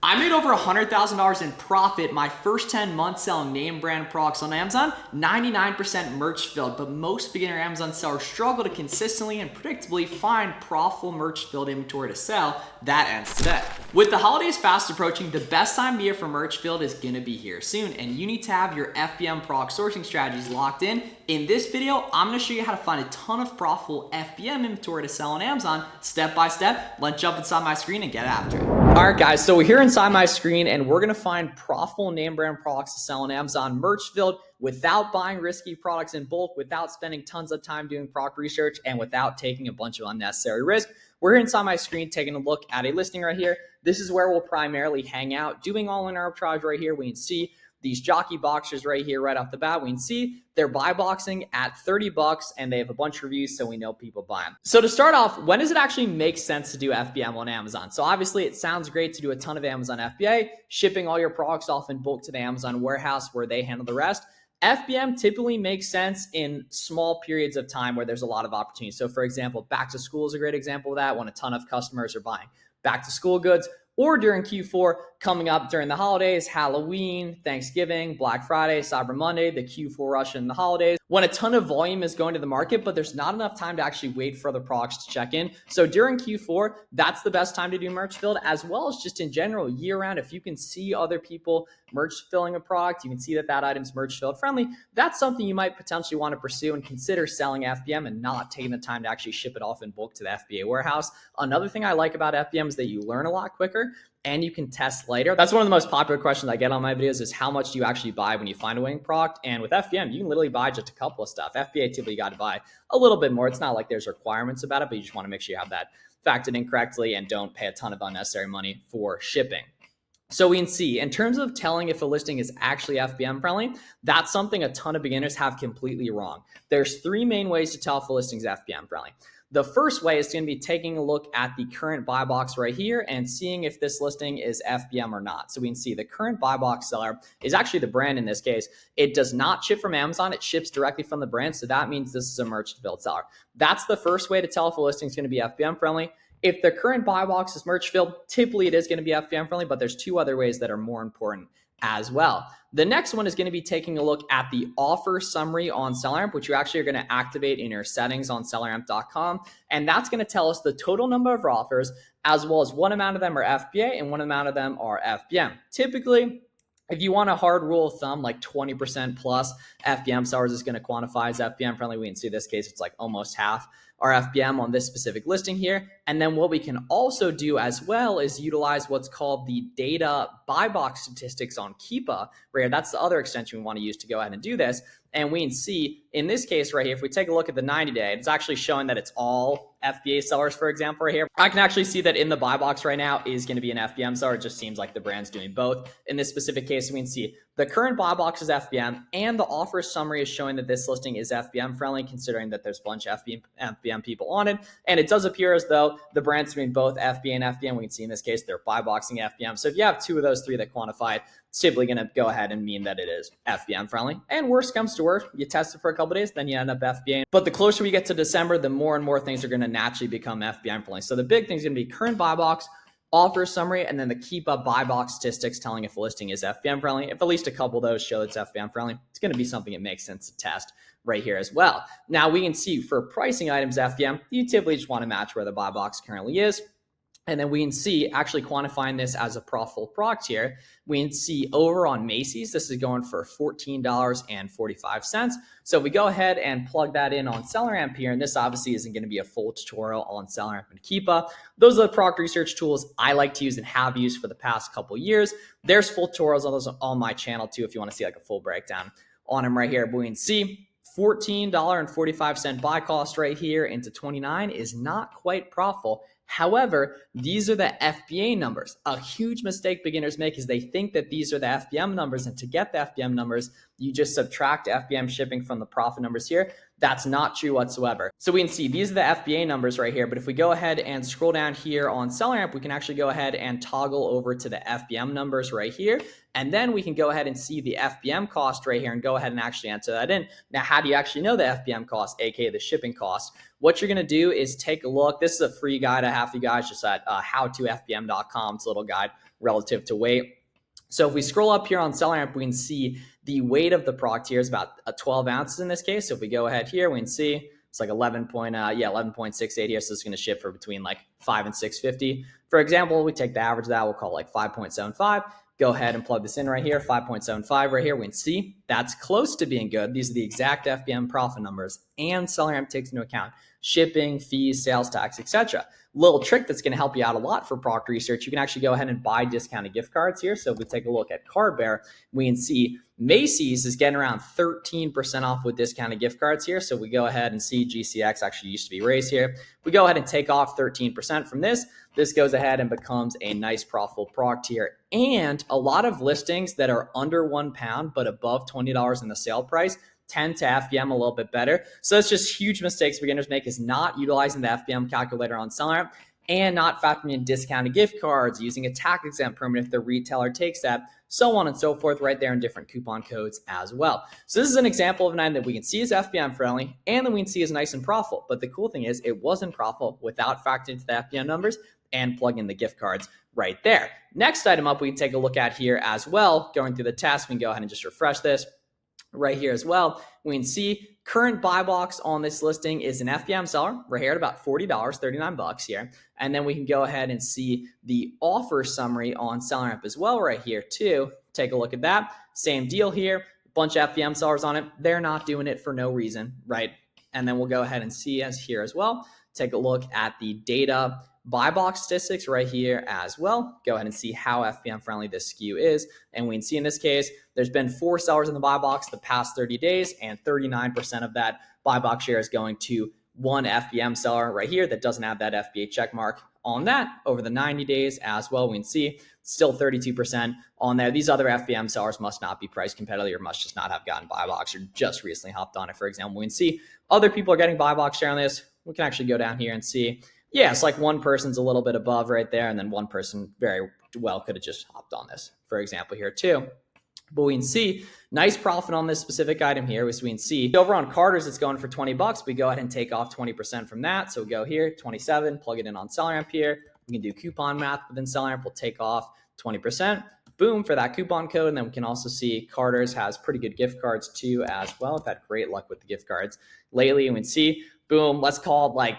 I made over $100,000 in profit my first 10 months selling name brand products on Amazon, 99% merch filled, but most beginner Amazon sellers struggle to consistently and predictably find profitable merch filled inventory to sell. That ends today. With the holidays fast approaching, the best time of year for merch filled is gonna be here soon, and you need to have your FBM product sourcing strategies locked in. In this video, I'm gonna show you how to find a ton of profitable FBM inventory to sell on Amazon, step by step. Let's jump inside my screen and get after it. All right, guys, so we're here inside my screen and we're gonna find profitable name brand products to sell on Amazon, merch filled, without buying risky products in bulk, without spending tons of time doing product research, and without taking a bunch of unnecessary risk. We're here inside my screen taking a look at a listing right here. This is where we'll primarily hang out, doing all-in arbitrage right here. We can see these jockey boxers right here right off the bat. We can see they're buy boxing at 30 bucks and they have a bunch of reviews, so we know people buy them. So to start off, when does it actually make sense to do FBM on Amazon? So obviously it sounds great to do a ton of Amazon FBA, shipping all your products off in bulk to the Amazon warehouse where they handle the rest. FBM typically makes sense in small periods of time where there's a lot of opportunity. So for example, back to school is a great example of that, when a ton of customers are buying back to school goods, or during Q4 coming up during the holidays, Halloween, Thanksgiving, Black Friday, Cyber Monday, the Q4 rush in the holidays, when a ton of volume is going to the market, but there's not enough time to actually wait for other products to check in. So during Q4, that's the best time to do merch filled, as well as just in general year round. If you can see other people merch filling a product, you can see that that item's merch filled friendly, that's something you might potentially want to pursue and consider selling FBM and not taking the time to actually ship it off in bulk to the FBA warehouse. Another thing I like about FBM is that you learn a lot quicker and you can test later. That's one of the most popular questions I get on my videos is how much do you actually buy when you find a winning product? And with FBM, you can literally buy just a couple of stuff. FBA typically you got to buy a little bit more. It's not like there's requirements about it, but you just want to make sure you have that factored in correctly and don't pay a ton of unnecessary money for shipping. So we can see in terms of telling if a listing is actually FBM friendly, that's something a ton of beginners have completely wrong. There's three main ways to tell if a listing is FBM friendly. The first way is going to be taking a look at the current buy box right here and seeing if this listing is FBM or not. So we can see the current buy box seller is actually the brand in this case. It does not ship from Amazon. It ships directly from the brand. So that means this is a merch filled seller. That's the first way to tell if a listing is going to be FBM friendly. If the current buy box is merch filled, typically it is going to be FBM friendly, but there's two other ways that are more important as well. The next one is going to be taking a look at the offer summary on SellerAmp, which you actually are going to activate in your settings on selleramp.com. And that's going to tell us the total number of offers, as well as what amount of them are FBA and what amount of them are FBM. Typically, if you want a hard rule of thumb, like 20% plus FBM sellers is going to quantify as FBM friendly. We can see this case, it's like almost half our FBM on this specific listing here. And then what we can also do as well is utilize what's called the data buy box statistics on Keepa, right? That's the other extension we want to use to go ahead and do this. And we can see in this case right here, if we take a look at the 90-day, it's actually showing that it's all FBA sellers, for example, right here. I can actually see that in the buy box right now is going to be an FBM seller. It just seems like the brand's doing both. In this specific case, we can see the current buy box is FBM and the offer summary is showing that this listing is FBM friendly, considering that there's a bunch of FBM people on it. And it does appear as though the brand's doing both FBA and FBM. We can see in this case, they're buy boxing FBM. So if you have two of those three that quantify, it's typically going to go ahead and mean that it is FBM friendly. And worst comes to worst, you test it for a couple of days, then you end up FBA. But the closer we get to December, the more and more things are going to naturally become FBM friendly. So the big thing is going to be current buy box, offer summary, and then the Keepa buy box statistics telling if a listing is FBM friendly. If at least a couple of those show it's FBM friendly, it's going to be something that makes sense to test right here as well. Now we can see for pricing items FBM, you typically just want to match where the buy box currently is. And then we can see actually quantifying this as a profitable product here. We can see over on Macy's, this is going for $14.45. So we go ahead and plug that in on SellerAmp here. And this obviously isn't going to be a full tutorial on SellerAmp and Keepa. Those are the product research tools I like to use and have used for the past couple years. There's full tutorials on those on my channel too, if you want to see like a full breakdown on them right here. But we can see $14.45 buy cost right here into 29 is not quite profitable. However, these are the FBA numbers. A huge mistake beginners make is they think that these are the FBM numbers, and to get the FBM numbers, you just subtract FBM shipping from the profit numbers here. That's not true whatsoever. So we can see these are the FBA numbers right here, but if we go ahead and scroll down here on SellerAmp, we can actually go ahead and toggle over to the FBM numbers right here. And then we can go ahead and see the FBM cost right here and go ahead and actually enter that in. Now, how do you actually know the FBM cost, aka the shipping cost? What you're going to do is take a look. This is a free guide I have for you guys just at howtofbm.com. It's a little guide relative to weight. So if we scroll up here on SellerAmp, we can see the weight of the product here is about 12 ounces in this case. So if we go ahead here, we can see it's like 11.68 here. So it's going to ship for between like 5 and 650. For example, we take the average of that, we'll call it like 5.75. Go ahead and plug this in right here, 5.75 right here. We can see that's close to being good. These are the exact FBM profit numbers, and SellerAmp takes into account shipping, fees, sales tax, etc. Little trick that's going to help you out a lot for product research. You can actually go ahead and buy discounted gift cards here. So if we take a look at Card Bear, we can see Macy's is getting around 13% off with discounted gift cards here. So we go ahead and see GCX actually used to be raised here. We go ahead and take off 13% from this. This goes ahead and becomes a nice profitable product here. And a lot of listings that are under £1 but above $20 in the sale price tend to FBM a little bit better. So that's just huge mistakes beginners make, is not utilizing the FBM calculator on SellerAmp and not factoring in discounted gift cards, using a tax exempt permit if the retailer takes that, so on and so forth right there in different coupon codes as well. So this is an example of an item that we can see is FBM friendly and that we can see is nice and profitable. But the cool thing is it wasn't profitable without factoring into the FBM numbers and plug in the gift cards right there. Next item up we can take a look at here as well. Going through the test, we can go ahead and just refresh this right here as well. We can see current buy box on this listing is an FBM seller right here at about $40, 39 bucks here. And then we can go ahead and see the offer summary on SellerAmp as well right here too. Take a look at that. Same deal here. Bunch of FBM sellers on it. They're not doing it for no reason, right? And then we'll go ahead and see as here as well. Take a look at the data buy box statistics right here as well. Go ahead and see how FBM friendly this SKU is. And we can see in this case, there's been 4 sellers in the buy box the past 30 days, and 39% of that buy box share is going to one FBM seller right here that doesn't have that FBA check mark on that over the 90 days as well. We can see still 32% on there. These other FBM sellers must not be price competitive or must just not have gotten buy box or just recently hopped on it. For example, we can see other people are getting buy box share on this. We can actually go down here and see, yeah, it's like one person's a little bit above right there, and then one person very well could have just hopped on this, for example, here too. But we can see nice profit on this specific item here, which we can see over on Carter's, it's going for 20 bucks. We go ahead and take off 20% from that. So we go here, 27, plug it in on SellerAmp here. We can do coupon math within SellerAmp. We'll take off 20%. Boom for that coupon code. And then we can also see Carter's has pretty good gift cards too as well. I've had great luck with the gift cards lately. And we can see, boom, let's call it like,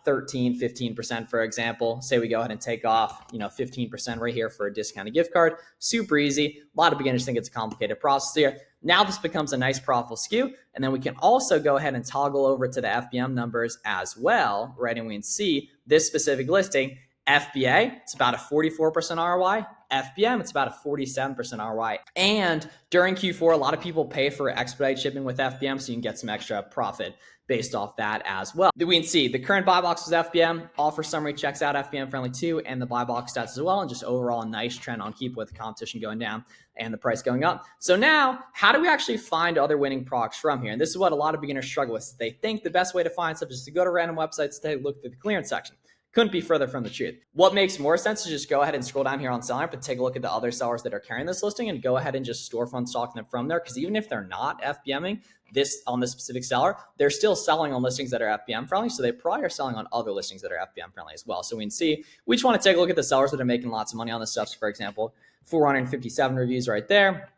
13, 15%, for example. Say we go ahead and take off, 15% right here for a discounted gift card. Super easy. A lot of beginners think it's a complicated process here. Now this becomes a nice profitable SKU. And then we can also go ahead and toggle over to the FBM numbers as well, right? And we can see this specific listing, FBA, it's about a 44% ROI. FBM, it's about a 47% ROI. And during Q4, a lot of people pay for expedite shipping with FBM, so you can get some extra profit based off that as well. We can see the current buy box is FBM, offer summary checks out FBM friendly too, and the buy box stats as well, and just overall a nice trend on keep with the competition going down and the price going up. So now, how do we actually find other winning products from here? And this is what a lot of beginners struggle with. They think the best way to find stuff is to go to random websites to look through the clearance section. Couldn't be further from the truth. What makes more sense is just go ahead and scroll down here on SellerAmp and take a look at the other sellers that are carrying this listing and go ahead and just storefront stock them from there. Because even if they're not FBMing this on this specific seller, they're still selling on listings that are FBM friendly. So they probably are selling on other listings that are FBM friendly as well. So we can see, we just want to take a look at the sellers that are making lots of money on this stuff. So for example, 457 reviews right there,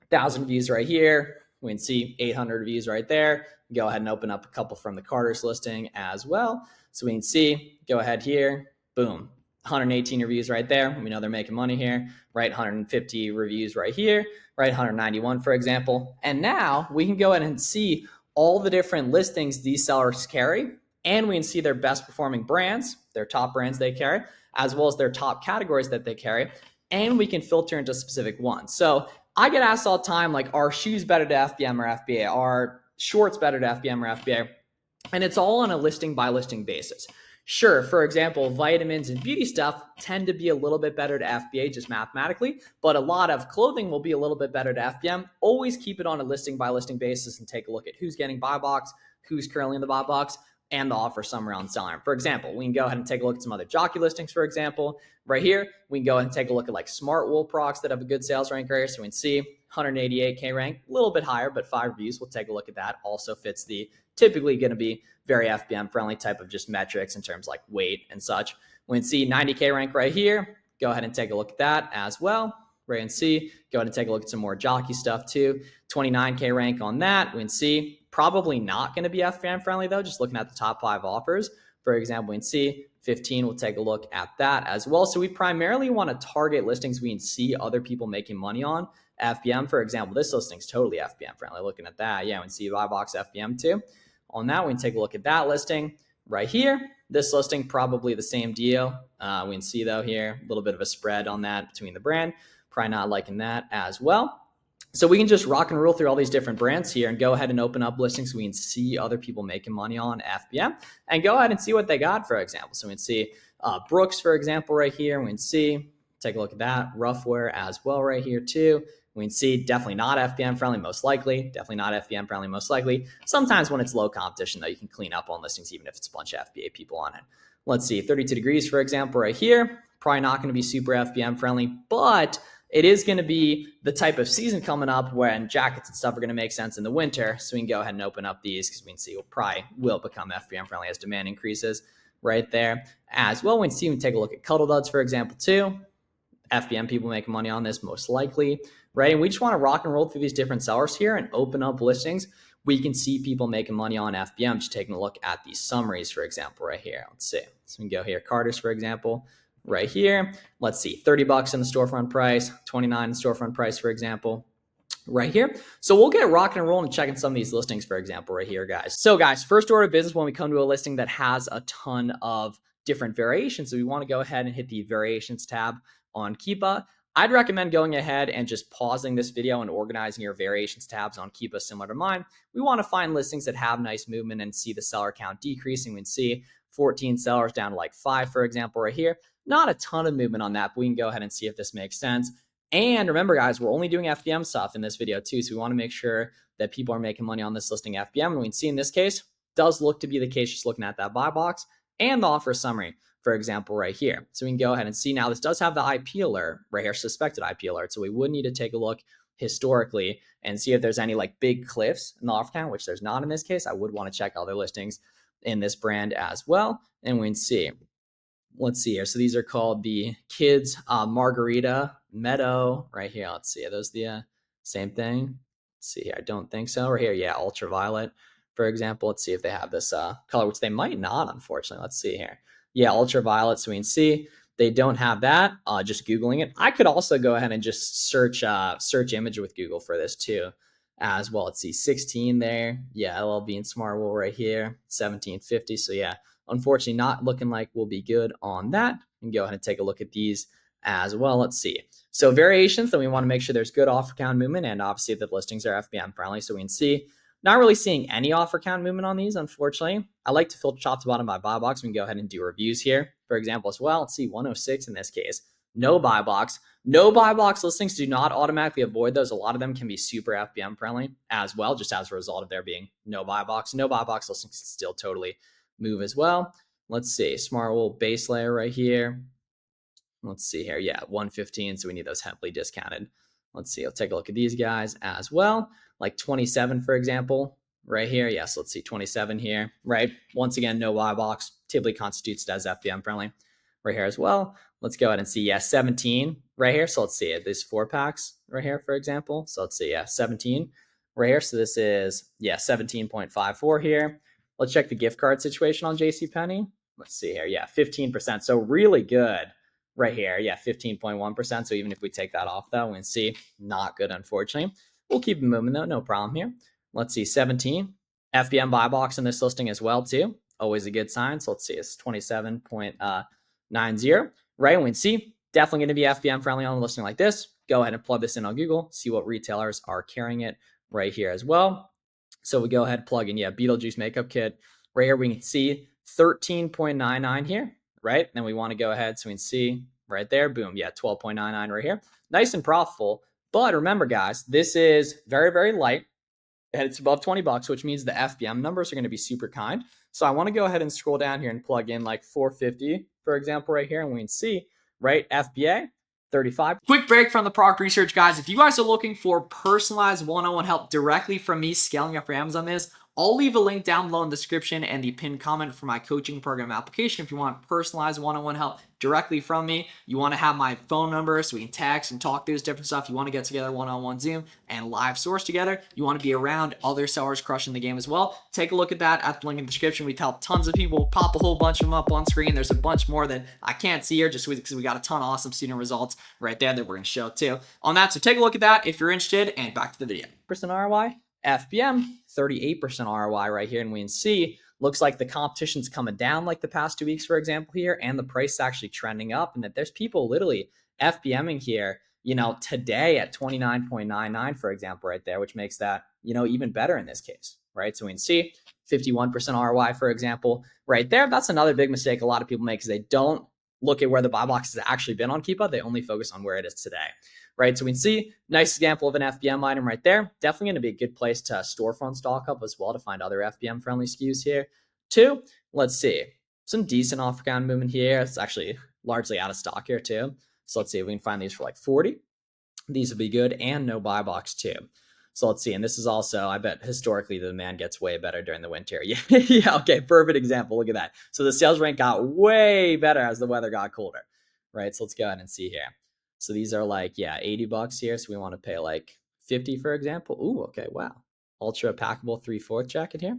1,000 reviews right here. We can see 800 reviews right there. Go ahead and open up a couple from the Carter's listing as well. So we can see, go ahead here, boom, 118 reviews right there. We know they're making money here, right? 150 reviews right here, right? 191, for example. And now we can go ahead and see all the different listings these sellers carry, and we can see their best performing brands, their top brands they carry, as well as their top categories that they carry. And we can filter into specific ones. So I get asked all the time, like, are shoes better to FBM or FBA? Are shorts better to FBM or FBA? And it's all on a listing by listing basis. Sure, for example, vitamins and beauty stuff tend to be a little bit better to FBA just mathematically, but a lot of clothing will be a little bit better to FBM. Always keep it on a listing by listing basis and take a look at who's getting buy box, who's currently in the buy box, and the offer summary on selling. For example, we can go ahead and take a look at some other jockey listings, for example. Right here, we can go ahead and take a look at like smart wool procs that have a good sales rank right here. So we can see 188K rank, a little bit higher, but 5 reviews. We'll take a look at that. Also fits the typically going to be very FBM friendly type of just metrics in terms like weight and such. We can see 90K rank right here. Go ahead and take a look at that as well. Right, and see, go ahead and take a look at some more jockey stuff too. 29K rank on that. We can see probably not going to be FBM friendly though, just looking at the top 5 offers. For example, we can see 15, we'll take a look at that as well. So we primarily want to target listings we can see other people making money on. FBM, for example, this listing's totally FBM friendly. Looking at that, yeah, we can see buy box FBM too. On that, we can take a look at that listing right here. This listing, probably the same deal. We can see though here, a little bit of a spread on that between the brand. Probably not liking that as well. So we can just rock and roll through all these different brands here and go ahead and open up listings so we can see other people making money on FBM and go ahead and see what they got, for example. So we can see Brooks, for example, right here. We can see, take a look at that. Roughwear as well right here too. We can see definitely not FBM friendly, most likely. Definitely not FBM friendly, most likely. Sometimes when it's low competition, though, you can clean up on listings even if it's a bunch of FBA people on it. Let's see, 32 degrees, for example, right here. Probably not going to be super FBM friendly, but it is going to be the type of season coming up when jackets and stuff are going to make sense in the winter. So we can go ahead and open up these because we can see we'll probably will become FBM friendly as demand increases right there as well. We can see, we can take a look at Cuddle Duds, for example, too. FBM people making money on this most likely, right? And we just want to rock and roll through these different sellers here and open up listings. We can see people making money on FBM, just taking a look at these summaries, for example, right here. Let's see. So we can go here, Carter's, for example, right here. Let's see, $30 in the storefront price, $29 in the storefront price, for example, right here. So we'll get rocking and rolling and checking some of these listings, for example, right here, guys. So guys, first order of business when we come to a listing that has a ton of different variations. So we want to go ahead and hit the variations tab on Keepa. I'd recommend going ahead and just pausing this video and organizing your variations tabs on Keepa similar to mine. We want to find listings that have nice movement and see the seller count decreasing. We can see 14 sellers down to like 5, for example, right here. Not a ton of movement on that, but we can go ahead and see if this makes sense. And remember, guys, we're only doing FBM stuff in this video too, so we want to make sure that people are making money on this listing FBM. And we can see in this case, does look to be the case just looking at that buy box and the offer summary, for example, right here. So we can go ahead and see now this does have the IP alert right here, suspected IP alert. So we would need to take a look historically and see if there's any like big cliffs in the offer count, which there's not in this case. I would want to check other listings in this brand as well. And we can see, let's see here. So these are called the Kids Margarita Meadow right here. Let's see. Are those the same thing? Let's see here. I don't think so. Right here. Yeah. Ultraviolet, for example. Let's see if they have this color, which they might not, unfortunately. Let's see here. Yeah. Ultraviolet. So we can see they don't have that. Just Googling it. I could also go ahead and just search image with Google for this too as well. Let's see. 16 there. Yeah. LLB and Smart Wool right here. 1750. So yeah. Unfortunately, not looking like we'll be good on that. And go ahead and take a look at these as well. Let's see. So variations, then we want to make sure there's good offer count movement, and obviously the listings are FBM friendly. So we can see not really seeing any offer count movement on these, unfortunately. I like to filter top to bottom by buy box. We can go ahead and do reviews here, for example, as well. Let's see, 106 in this case. No buy box. No buy box listings do not automatically avoid those. A lot of them can be super FBM friendly as well, just as a result of there being no buy box. No buy box listings still totally move as well. Let's see, Smart Wool base layer right here. Let's see here. Yeah, 115. So we need those heavily discounted. Let's see. I'll take a look at these guys as well. Like 27, for example, right here. Yes, let's see 27 here, right? Once again, no buy box typically constitutes it as FBM friendly right here as well. Let's go ahead and see, yeah, 17 right here. So let's see these 4-packs right here, for example. So let's see, yeah, 17 right here. So this is, yeah, 17.54 here. Let's check the gift card situation on JCPenney. Let's see here. Yeah, 15%. So really good right here. Yeah, 15.1%. So even if we take that off, though, we can see not good, unfortunately. We'll keep it moving, though. No problem here. Let's see, 17. FBM buy box in this listing as well, too. Always a good sign. So let's see, it's 27.90. Right, we can see definitely going to be FBM friendly on a listing like this. Go ahead and plug this in on Google. See what retailers are carrying it right here as well. So we go ahead and plug in, yeah, Beetlejuice makeup kit. Right here, we can see 13.99 here, right? Then we want to go ahead, so we can see right there, boom, yeah, 12.99 right here. Nice and profitable. But remember, guys, this is very, very light. and it's above 20 bucks, which means the FBM numbers are going to be super kind. So I want to go ahead and scroll down here and plug in like 450, for example, right here, and we can see, right, FBA 35. Quick break from the product research, guys. If you guys are looking for personalized one-on-one help directly from me scaling up your Amazon business, I'll leave a link down below in the description and the pinned comment for my coaching program application. If you want personalized one-on-one help directly from me, you want to have my phone number so we can text and talk through this different stuff. You want to get together one-on-one Zoom and live source together. You want to be around other sellers crushing the game as well. Take a look at that at the link in the description. We've helped tons of people. Pop a whole bunch of them up on screen. There's a bunch more that I can't see here just because we got a ton of awesome student results right there that we're going to show too on that. So take a look at that if you're interested, and back to the video. Percent ROI. FBM, 38% ROI right here, and we can see looks like the competition's coming down like the past 2 weeks, for example, here, and the price is actually trending up, and that there's people literally FBMing here, today at 29.99, for example, right there, which makes that, even better in this case, right? So we can see 51% ROI, for example, right there. That's another big mistake a lot of people make, because they don't look at where the buy box has actually been on Keepa. They only focus on where it is today, right? So we can see nice example of an FBM item right there. Definitely going to be a good place to storefront stock up as well to find other FBM friendly SKUs here. Two, let's see, some decent off count movement here. It's actually largely out of stock here too. So let's see if we can find these for like 40. These would be good, and no buy box too. So let's see. And this is also, I bet historically the demand gets way better during the winter. Yeah, yeah, okay, perfect example. Look at that. So the sales rank got way better as the weather got colder, right? So let's go ahead and see here. So these are like, yeah, 80 bucks here. So we want to pay like 50, for example. Ooh, okay, wow. Ultra packable 3/4 jacket here.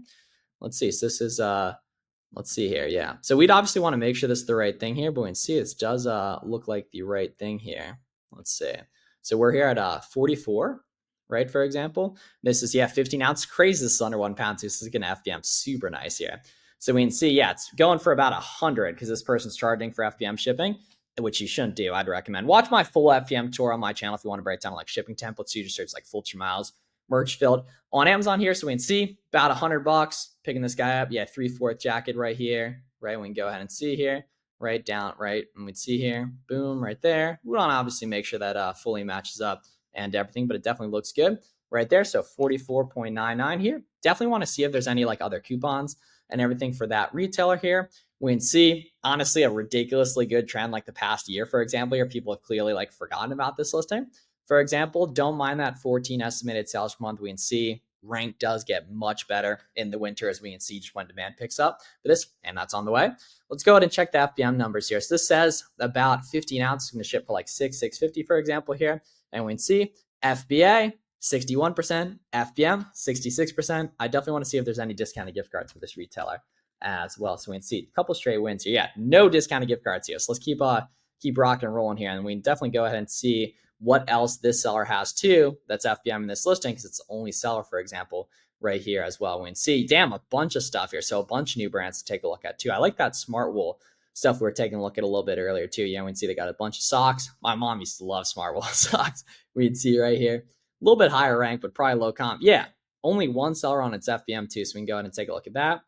Let's see. So this is, let's see here. Yeah. So we'd obviously want to make sure this is the right thing here, but we can see this does look like the right thing here. Let's see. So we're here at 44, right? For example, this is, 15 ounce. Crazy. This is under 1 pound. So this is going to FBM super nice here. So we can see, it's going for about 100 because this person's charging for FBM shipping, which you shouldn't do. I'd recommend watch my full FBM tour on my channel if you want to break down like shipping templates. You just search like full miles merch filled on Amazon here. So we can see about $100 picking this guy up. Yeah, 3/4 jacket right here, right? We can go ahead and see here, right down, right? And we'd see here, boom, right there. We want to obviously make sure that fully matches up and everything, but it definitely looks good right there. So 44.99 here. Definitely want to see if there's any like other coupons and everything for that retailer here. We can see honestly a ridiculously good trend like the past year, for example, here. People have clearly like forgotten about this listing. For example, don't mind that 14 estimated sales per month. We can see rank does get much better in the winter, as we can see just when demand picks up for this, and that's on the way. Let's go ahead and check the FBM numbers here. So this says about 15 ounces is going to ship for like 650, for example, here. And we can see FBA 61%, FBM 66%. I definitely want to see if there's any discounted gift cards for this retailer as well. So we can see a couple straight wins here. Yeah, no discounted gift cards here. So let's keep rocking and rolling here, and we can definitely go ahead and see what else this seller has too that's FBM in this listing, because it's the only seller, for example, right here as well. We can see, damn, a bunch of stuff here. So a bunch of new brands to take a look at too. I like that Smart Wool stuff we were taking a look at a little bit earlier too. Yeah, we can see they got a bunch of socks. My mom used to love Smart Wool socks. We'd see right here. A little bit higher rank, but probably low comp. Yeah, only one seller on its FBM too. So we can go ahead and take a look at that,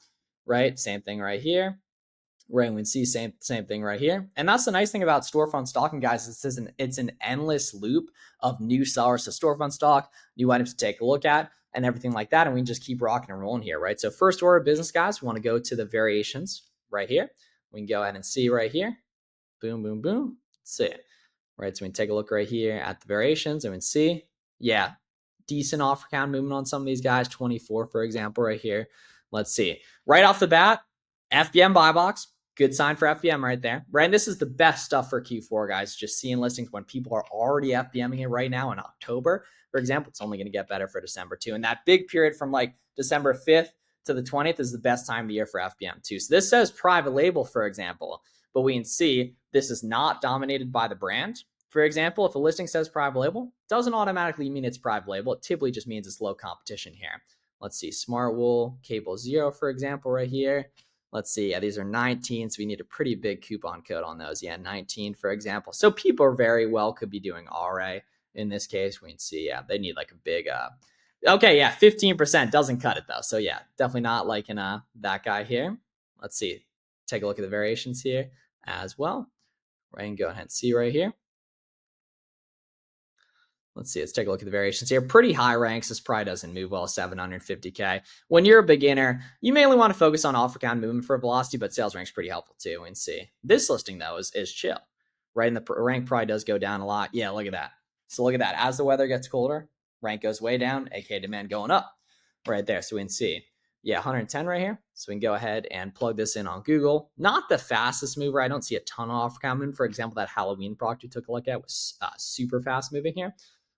right? Same thing right here. Right, we can see same thing right here. And that's the nice thing about storefront stocking, guys. It's an endless loop of new sellers to storefront stock, new items to take a look at, and everything like that. And we can just keep rocking and rolling here, right? So first order of business, guys, we want to go to the variations right here. We can go ahead and see right here. Boom, boom, boom. Let's see. Right, so we can take a look right here at the variations and we can see, yeah, decent offer count movement on some of these guys. 24, for example, right here. Let's see. Right off the bat, FBM buy box. Good sign for FBM right there, right? And this is the best stuff for Q4, guys. Just seeing listings when people are already FBMing it right now in October, for example. It's only going to get better for December too. And that big period from like December 5th to the 20th is the best time of the year for FBM too. So this says private label, for example, but we can see this is not dominated by the brand. For example, if a listing says private label, doesn't automatically mean it's private label. It typically just means it's low competition here. Let's see, Smart Wool, Cable Zero, for example, right here. Let's see. Yeah, these are 19, so we need a pretty big coupon code on those. Yeah, 19, for example. So people are very well could be doing RA in this case. We can see, yeah, they need like a big, okay, yeah, 15% doesn't cut it though. So yeah, definitely not liking that guy here. Let's see. Take a look at the variations here as well. Right, and go ahead and see right here. Let's see. Let's take a look at the variations here. Pretty high ranks. This probably doesn't move well. 750K. When you're a beginner, you mainly want to focus on offer count movement for velocity, but sales rank's pretty helpful too. And see, this listing though is chill, right? And the rank probably does go down a lot. Yeah, look at that. So look at that. As the weather gets colder, rank goes way down, aka demand going up, right there. So we can see, yeah, 110 right here. So we can go ahead and plug this in on Google. Not the fastest mover. I don't see a ton of offer count movement. For example, that Halloween product we took a look at was super fast moving here.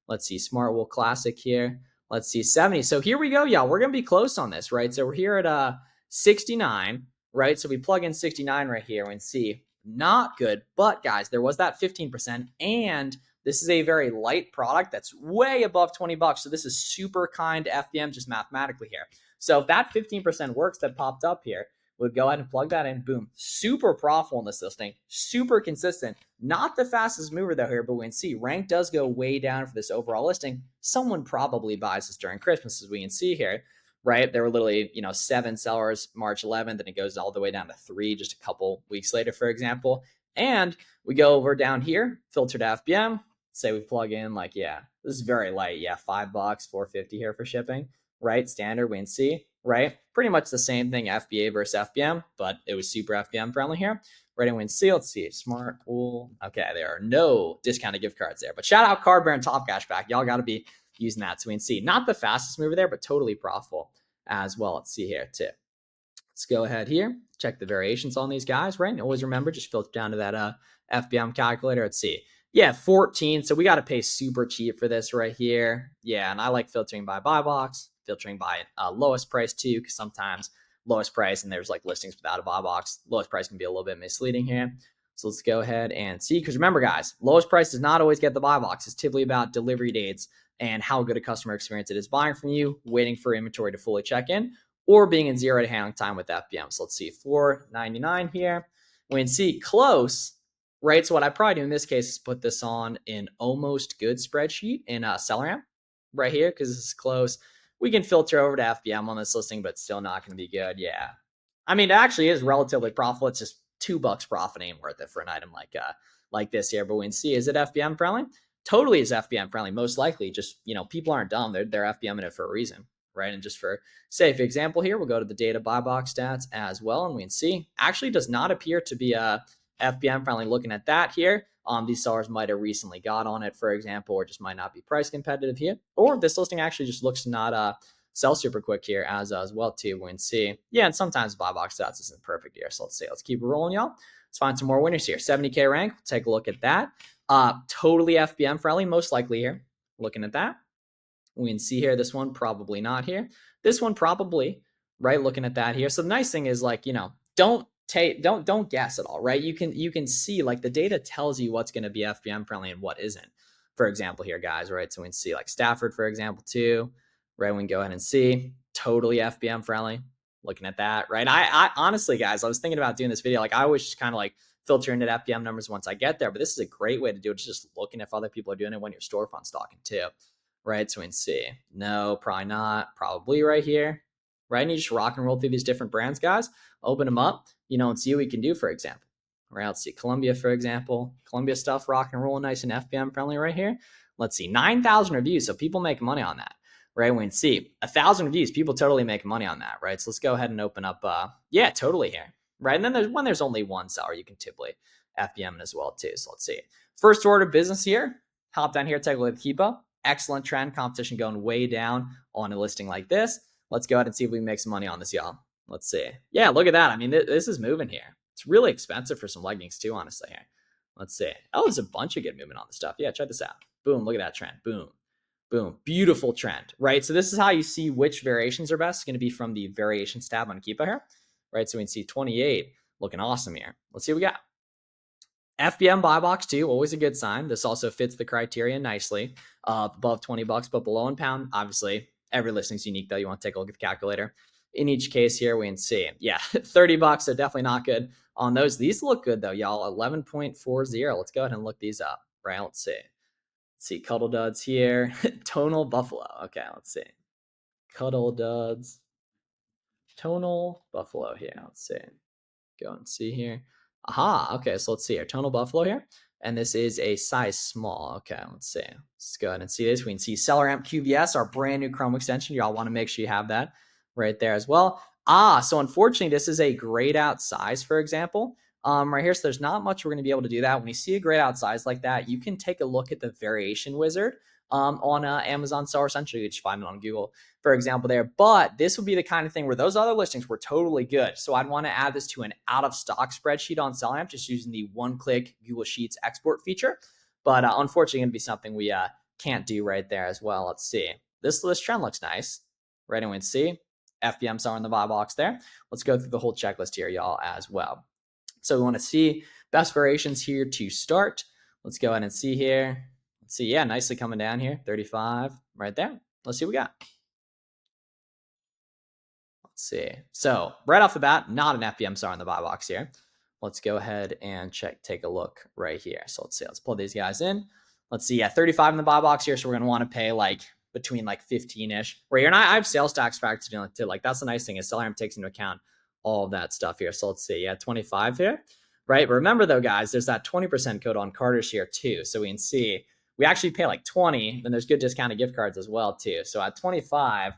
Let's see, Smart Wool Classic here. Let's see, 70. So here we go, y'all. We're going to be close on this, right? So we're here at 69, right? So we plug in 69 right here and see, not good. But guys, there was that 15%. And this is a very light product that's way above 20 bucks. So this is super kind to FBM just mathematically here. So if that 15% works that popped up here, we'll go ahead and plug that in. Boom. Super profitable in this listing. Super consistent. Not the fastest mover though here, but we can see rank does go way down for this overall listing. Someone probably buys this during Christmas, as we can see here, right? There were literally, 7 sellers March 11th, and it goes all the way down to 3 just a couple weeks later, for example. And we go over down here, filter to FBM. Say we plug in this is very light. Yeah, $5, $4.50 here for shipping, right? Standard, we can see, right? Pretty much the same thing, FBA versus FBM, but it was super FBM friendly here. Right, and we can see, let's see, Smart Wool. Okay, there are no discounted gift cards there, but shout out Card Bear and Top Cashback. Y'all got to be using that. So we can see, not the fastest mover there, but totally profitable as well. Let's see here too. Let's go ahead here, check the variations on these guys, right? And always remember, just filter down to that FBM calculator. Let's see. Yeah, 14. So we got to pay super cheap for this right here. Yeah, and I like filtering by buy box, filtering by lowest price too, because sometimes lowest price and there's like listings without a buy box. Lowest price can be a little bit misleading here. So let's go ahead and see, because remember guys, lowest price does not always get the buy box. It's typically about delivery dates and how good a customer experience it is buying from you, waiting for inventory to fully check in, or being in 0 to handling time with FBM. So let's see, $4.99 here. We can see close, right? So what I probably do in this case is put this on an almost good spreadsheet in SellerAmp right here, because this is close. We can filter over to FBM on this listing, but still not going to be good. Yeah. I mean, it actually is relatively profitable. It's just $2 profit ain't worth it for an item like this here. But we can see, is it FBM friendly? Totally is FBM friendly. Most likely, just, people aren't dumb. They're FBM in it for a reason, right? And just for safe example here, we'll go to the data buy box stats as well. And we can see, actually does not appear to be FBM friendly. Looking at that here, these sellers might have recently got on it, for example, or just might not be price competitive here. Or this listing actually just looks to not sell super quick here as well too. We can see, yeah, and sometimes buy box stats isn't perfect here. So let's keep it rolling, y'all. Let's find some more winners here. 70K rank, take a look at that. Totally FBM friendly, most likely here. Looking at that. We can see here, this one probably not here. This one probably, right? Looking at that here. So the nice thing is don't guess at all, right? You can see the data tells you what's going to be FBM friendly and what isn't. For example here, guys, right? So we can see Stafford, for example, too, right? We can go ahead and see totally FBM friendly. Looking at that, right? I honestly, guys, I was thinking about doing this video. I always just kind of filter into FBM numbers once I get there, but this is a great way to do it. Just looking if other people are doing it when you're storefront stalking too, right? So we can see, no, probably not, probably right here, right? And you just rock and roll through these different brands, guys, open them up, and see what we can do, for example, right? Let's see Columbia, for example, Columbia stuff, rock and roll, nice and FBM friendly right here. Let's see, 9,000 reviews. So people make money on that, right? We can see 1,000 reviews, people totally make money on that, right? So let's go ahead and open up, yeah, totally here, right? And then when there's only one seller, you can typically FBM as well too. So let's see, first order of business here, hop down here, take a look at Keepa. Excellent trend, competition going way down on a listing like this. Let's go ahead and see if we can make some money on this, y'all. Let's see. Yeah, look at that. I mean, this is moving here. It's really expensive for some leggings too, honestly. Here. Let's see. Oh, there's a bunch of good movement on the stuff. Yeah, check this out. Boom, look at that trend. Boom, boom. Beautiful trend, right? So this is how you see which variations are best. It's going to be from the variations tab on Keepa here, right? So we can see 28 looking awesome here. Let's see what we got. FBM buy box too, always a good sign. This also fits the criteria nicely. Above 20 bucks, but below in pound. Obviously, every listing's unique though. You want to take a look at the calculator. In each case here, we can see, yeah, 30 bucks, so definitely not good on those. These look good though, y'all. 11.40. Let's go ahead and look these up, right? Let's see, Cuddle Duds here. Tonal Buffalo. Okay, let's see. Cuddle Duds. Tonal Buffalo here. Let's see. Go and see here. Aha, okay, so let's see here. Tonal Buffalo here. And this is a size small. Okay, let's see. Let's go ahead and see this. We can see Seller Amp QVS, our brand new Chrome extension. Y'all want to make sure you have that right there as well. So unfortunately, this is a grayed out size, for example. Right here, so there's not much we're going to be able to do that. When you see a grayed out size like that, you can take a look at the variation wizard on Amazon Seller Central. You just find it on Google, for example, there. But this would be the kind of thing where those other listings were totally good. So I'd want to add this to an out of stock spreadsheet on SellerAmp, just using the one-click Google Sheets export feature. But unfortunately, going to be something we can't do right there as well. Let's see. This trend looks nice. Right, and we can see FBM Seller in the buy box there. Let's go through the whole checklist here, y'all, as well. So we want to see best variations here to start. Let's go ahead and see here. Let's see. Yeah, nicely coming down here. 35 right there. Let's see what we got. Let's see. So right off the bat, not an FBM Seller in the buy box here. Let's go ahead and take a look right here. So let's see. Let's pull these guys in. Let's see. Yeah, 35 in the buy box here. So we're going to want to pay like between like 15-ish right here. And I have sales tax factored in too. Like that's the nice thing is SellerAmp takes into account all of that stuff here. So let's see. Yeah, 25 here. Right. But remember though, guys, there's that 20% code on Carter's here too. So we can see we actually pay like 20. Then there's good discounted gift cards as well too. So at 25,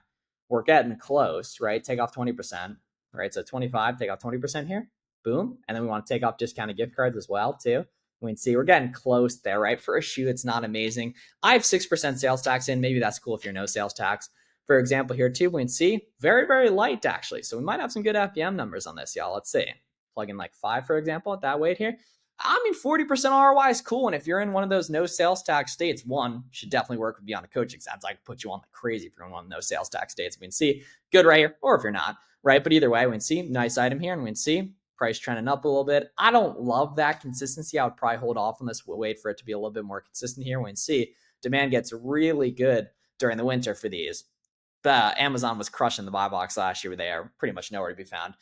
we're getting close, right? Take off 20%, right? So 25, take off 20% here. Boom. And then we want to take off discounted gift cards as well too. We can see we're getting close there, right? For a shoe, it's not amazing. I have 6% sales tax in. Maybe that's cool if you're no sales tax. For example, here too, we can see very, very light actually. So we might have some good FBM numbers on this, y'all. Let's see. Plug in like 5, for example, at that weight here. I mean, 40% ROI is cool. And if you're in one of those no sales tax states, one should definitely work with you on a coaching side. I can put you on like crazy if you're in one of no sales tax states. We can see good right here, or if you're not, right? But either way, we can see nice item here, and we can see price trending up a little bit. I don't love that consistency. I would probably hold off on this, wait for it to be a little bit more consistent here. We can see demand gets really good during the winter for these. Amazon was crushing the buy box last year. They are pretty much nowhere to be found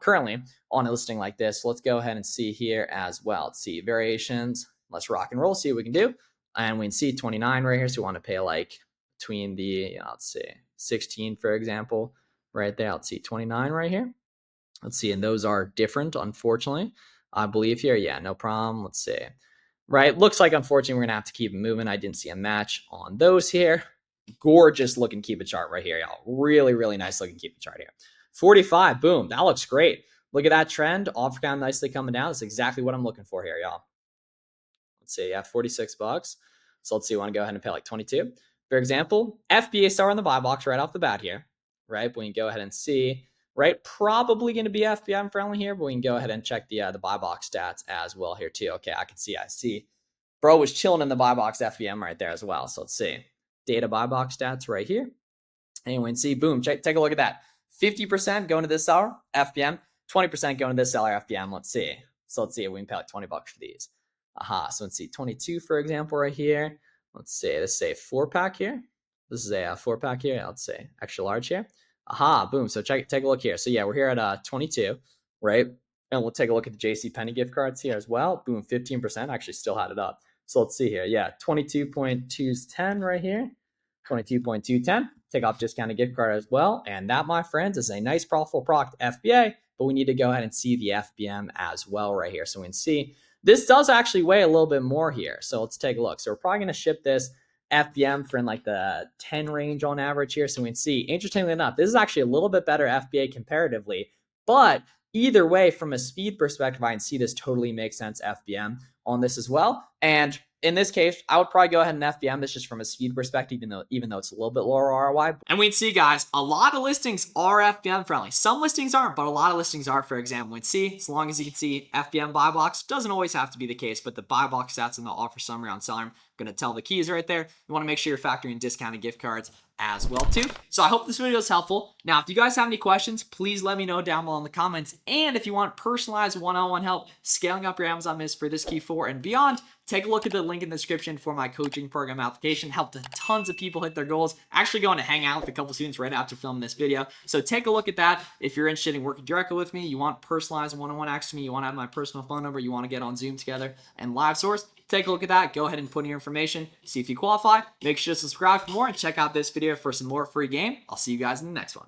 currently on a listing like this. So let's go ahead and see here as well. Let's see variations. Let's rock and roll, see what we can do. And we can see 29 right here. So we want to pay like between the, let's see, 16, for example, right there. Let's see 29 right here. Let's see. And those are different, unfortunately, I believe here. Yeah, no problem. Let's see. Right. Looks like, unfortunately, we're going to have to keep it moving. I didn't see a match on those here. Gorgeous looking Keep chart right here, y'all. Really, really nice looking Keep chart here. 45, boom. That looks great. Look at that trend. Offer count nicely coming down. That's exactly what I'm looking for here, y'all. Let's see. Yeah, 46 bucks. So let's see. We want to go ahead and pay like 22. For example, FBA Star in the buy box right off the bat here, right? But we can go ahead and see, right? Probably going to be FBM friendly here, but we can go ahead and check the buy box stats as well here too. Okay, I see. Bro was chilling in the buy box FBM right there as well. So let's see. Data buy box stats right here. And we can see, boom, take a look at that. 50% going to this seller, FBM. 20% going to this seller, FBM. Let's see. So let's see if we can pay like 20 bucks for these. So let's see, 22, for example, right here. Let's see, let's say 4-pack here. This is a 4-pack here. Let's say extra large here. Boom. So take a look here. So yeah, we're here at 22, right? And we'll take a look at the JCPenney gift cards here as well. Boom, 15%. Actually still had it up. So let's see here. Yeah, 22.210 right here. 22.210. Take off discounted gift card as well. And that, my friends, is a nice profitable product FBA, but we need to go ahead and see the FBM as well right here. So we can see this does actually weigh a little bit more here. So let's take a look. So we're probably going to ship this FBM for in like the 10 range on average here. So we can see, interestingly enough, this is actually a little bit better FBA comparatively, but either way, from a speed perspective, I can see this totally makes sense FBM on this as well. And in this case, I would probably go ahead and FBM this just from a speed perspective, even though it's a little bit lower ROI. And we'd see, guys, a lot of listings are FBM friendly. Some listings aren't, but a lot of listings are. For example, we'd see, as long as you can see FBM buy box, doesn't always have to be the case, but the buy box stats in the offer summary on SellerAmp going to tell the keys right there. You want to make sure you're factoring discounted gift cards as well too. So I hope this video is helpful. Now, if you guys have any questions, please let me know down below in the comments. And if you want personalized one-on-one help scaling up your Amazon business for this Q4 and beyond, take a look at the link in the description for my coaching program application. Helped tons of people hit their goals. Actually going to hang out with a couple students right after filming this video. So take a look at that. If you're interested in working directly with me, you want personalized one-on-one access to me, you want to have my personal phone number, you want to get on Zoom together and live source, take a look at that. Go ahead and put in your information. See if you qualify. Make sure to subscribe for more and check out this video for some more free game. I'll see you guys in the next one.